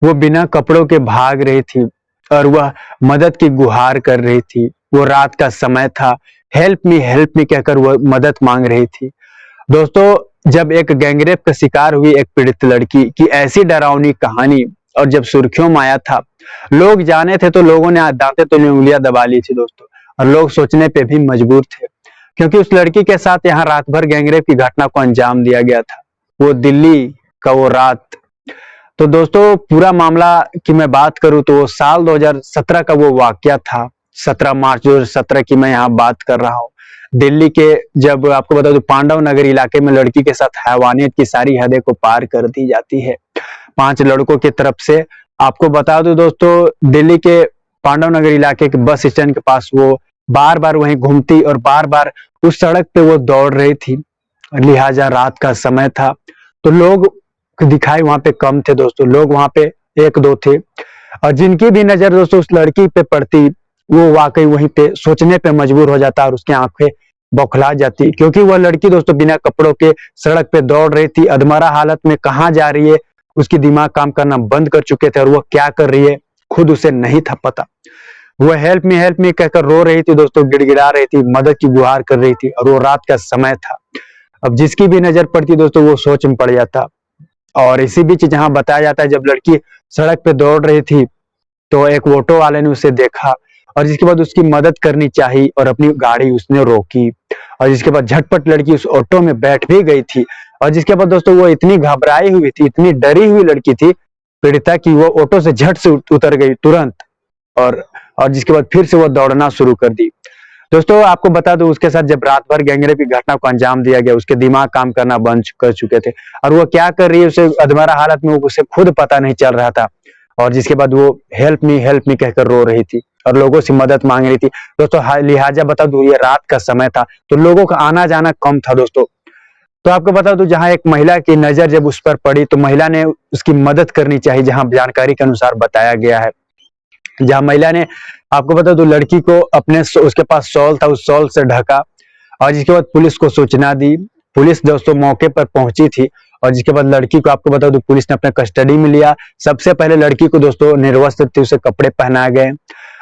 वो बिना कपड़ों के भाग रही थी और वह मदद की गुहार कर रही थी। वो रात का समय था। हेल्प मी कहकर वह मदद मांग रही थी। दोस्तों, जब एक गैंगरेप का शिकार हुई एक पीड़ित लड़की की ऐसी डरावनी कहानी और जब सुर्खियों में आया था, लोग जाने थे तो लोगों ने दांते तले उंगलियां दबा ली थी दोस्तों। और लोग सोचने पे भी मजबूर थे, क्योंकि उस लड़की के साथ यहाँ रात भर गैंगरेप की घटना को अंजाम दिया गया था। वो दिल्ली का वो रात। तो दोस्तों, पूरा मामला की मैं बात करूं तो वो साल 2017 का वो वाकया था। 17 मार्च 2017 की मैं यहाँ बात कर रहा हूँ। दिल्ली के, जब आपको बता दूं, पांडव नगर इलाके में लड़की के साथ हैवानियत की सारी हदें को पार कर दी जाती है 5 लड़कों की तरफ से। आपको बता दूं दोस्तों, दिल्ली के पांडव नगर इलाके के बस स्टैंड के पास वो बार बार वहीं घूमती और बार बार उस सड़क पे वो दौड़ रही थी। लिहाजा रात का समय था तो लोग दिखाई वहां पे कम थे दोस्तों। लोग वहां पे एक दो थे, और जिनकी भी नजर दोस्तों उस लड़की पे पड़ती, वो वाकई वहीं पे सोचने पे मजबूर हो जाता और उसकी आंखें बौखला जाती, क्योंकि वह लड़की दोस्तों बिना कपड़ों के सड़क पे दौड़ रही थी। अधमरा हालत में कहाँ जा रही है, उसकी दिमाग काम करना बंद कर चुके थे, और वह क्या कर रही है खुद उसे नहीं था पता। वह हेल्प मी कहकर रो रही थी दोस्तों, गिड़गिड़ा रही थी, मदद की गुहार कर रही थी, और वो रात का समय था। अब जिसकी भी नजर पड़ती दोस्तों वो सोच में पड़ जाता। और इसी बीच जहां बताया जाता है, जब लड़की सड़क पे दौड़ रही थी तो एक ऑटो वाले ने उसे देखा, और जिसके बाद उसकी मदद करनी चाहिए और अपनी गाड़ी उसने रोकी, और जिसके बाद झटपट लड़की उस ऑटो में बैठ भी गई थी। और जिसके बाद दोस्तों वो इतनी घबराई हुई थी, इतनी डरी हुई लड़की थी पीड़िता, की वो ऑटो से झट से उतर गई तुरंत, और जिसके बाद फिर से वो दौड़ना शुरू कर दी। दोस्तों, आपको बता दूं, उसके साथ जब रात भर गैंगरेप की घटना को अंजाम दिया गया, उसके दिमाग काम करना बंद कर चुके थे, और वो क्या कर रही है उसे अधमरा हालत में उसे खुद पता नहीं चल रहा था। और जिसके बाद वो हेल्प मी कहकर रो रही थी और लोगों से मदद मांग रही थी दोस्तों। लिहाजा बता दूं, ये रात का समय था तो लोगों का आना जाना कम था दोस्तों। तो आपको बता दूं, जहां एक महिला की नजर जब उस पर पड़ी तो महिला ने उसकी मदद करनी चाहिए, जहां जानकारी के अनुसार बताया गया है। जहां महिला ने, आपको बता दो, लड़की को अपने उसके पास शॉल था, उस शॉल से ढका, और जिसके बाद पुलिस को सूचना दी। पुलिस दोस्तों मौके पर पहुंची थी, और जिसके बाद लड़की को, आपको बता दो, पुलिस ने अपने कस्टडी में लिया। सबसे पहले लड़की को दोस्तों निर्वस्त्र थी, उसे कपड़े पहनाए गए,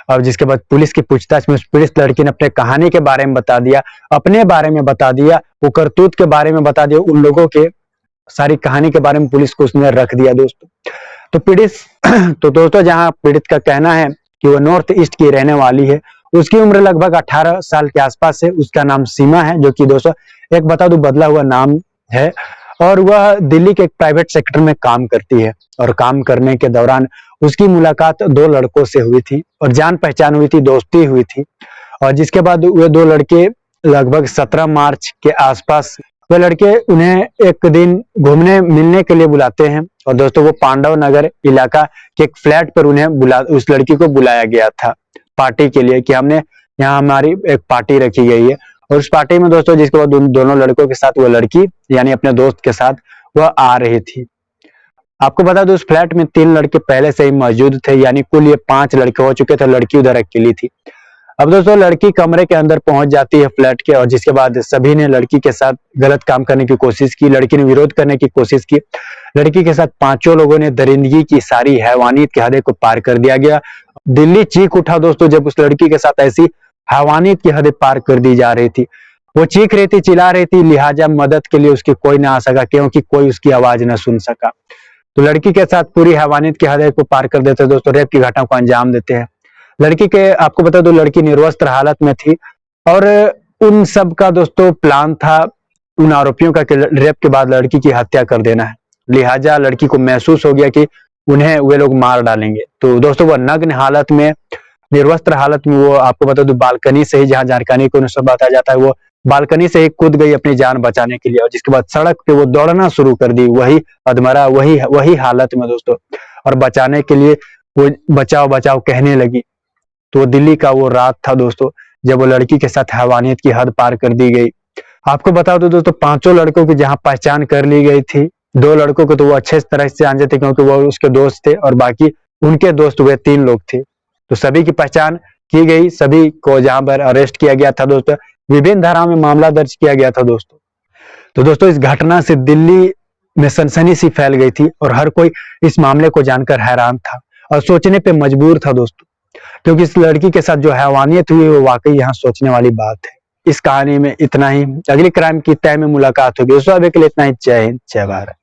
और जिसके बाद पुलिस की पूछताछ में उस पीड़ित लड़की ने अपने कहानी के बारे में बता दिया, अपने बारे में बता दिया, वो करतूत के बारे में बता दिया, उन लोगों के सारी कहानी के बारे में पुलिस को उसने रख दिया दोस्तों। तो पीड़ित तो दोस्तों, जहां पीड़ित का कहना है कि वो नॉर्थ ईस्ट की रहने वाली है, उसकी उम्र लगभग 18 साल के आसपास है। उसका नाम सीमा है, जो कि दोस्तों एक बता दूं बदला हुआ नाम है, और वह दिल्ली के एक प्राइवेट सेक्टर में काम करती है। और काम करने के दौरान उसकी मुलाकात 2 लड़कों से हुई थी, और जान पहचान हुई थी, दोस्ती हुई थी। और जिसके बाद वे 2 लड़के लगभग 17 मार्च के आसपास, वे लड़के उन्हें एक दिन घूमने मिलने के लिए बुलाते हैं। और दोस्तों, वो पांडव नगर इलाका के एक फ्लैट पर उन्हें उस लड़की को बुलाया गया था पार्टी के लिए, कि हमने यहाँ हमारी एक पार्टी रखी गई है। और उस पार्टी में दोस्तों, जिसके बाद उन दोनों लड़कों के साथ वो लड़की, यानी अपने दोस्त के साथ, वह आ रही थी। आपको बता दो, उस फ्लैट में 3 लड़के पहले से ही मौजूद थे, यानी कुल ये 5 लड़के हो चुके थे, लड़की उधर अकेली थी। अब दोस्तों, लड़की कमरे के अंदर पहुंच जाती है फ्लैट के, और जिसके बाद सभी ने लड़की के साथ गलत काम करने की कोशिश की। लड़की ने विरोध करने की कोशिश की। लड़की के साथ 5 लोगों ने दरिंदगी की सारी हैवानियत की हदें को पार कर दिया गया। दिल्ली चीख उठा दोस्तों, जब उस लड़की के साथ ऐसी हैवानियत की हदें पार कर दी जा रही थी। वो चीख रही थी, चिल्ला रही थी, लिहाजा मदद के लिए उसकी कोई ना आ सका, क्योंकि कोई उसकी आवाज न सुन सका। तो लड़की के साथ पूरी हैवानियत की हदें को पार कर देते दोस्तों, रेप की घटना को अंजाम देते हैं। लड़की के, आपको बता दो, लड़की निर्वस्त्र हालत में थी, और उन सब का दोस्तों प्लान था उन आरोपियों का कि रेप के बाद लड़की की हत्या कर देना है। लिहाजा लड़की को महसूस हो गया कि उन्हें वे लोग मार डालेंगे। तो दोस्तों, वह नग्न हालत में, निर्वस्त्र हालत में, वो आपको बता दो बालकनी से ही, जहां जानकारी को अनुसार बताया जाता है, वो बालकनी से ही कूद गई अपनी जान बचाने के लिए। और जिसके बाद सड़क पे वो दौड़ना शुरू कर दी, वही अधमरा, वही हालत में दोस्तों, और बचाने के लिए वो बचाओ बचाओ कहने लगी। तो दिल्ली का वो रात था दोस्तों, जब वो लड़की के साथ हैवानियत की हद पार कर दी गई। आपको बता दो दोस्तों, 5 लड़कों की जहां पहचान कर ली गई थी, 2 लड़कों को तो वो अच्छे तरह से जानते थे, क्योंकि वो उसके दोस्त थे, और बाकी उनके दोस्त वे 3 लोग थे। तो सभी की पहचान की गई, सभी को जहां पर अरेस्ट किया गया था दोस्तों, विभिन्न धाराओं में मामला दर्ज किया गया था दोस्तों। तो दोस्तों, इस घटना से दिल्ली में सनसनी सी फैल गई थी और हर कोई इस मामले को जानकर हैरान था और सोचने पे मजबूर था दोस्तों, क्योंकि इस लड़की के साथ जो हैवानियत हुई वो वाकई यहाँ सोचने वाली बात है। इस कहानी में इतना ही। अगली क्राइम की तय में मुलाकात होगी। दोस्तों अभी के लिए इतना ही। जय हिंद, जय भारत।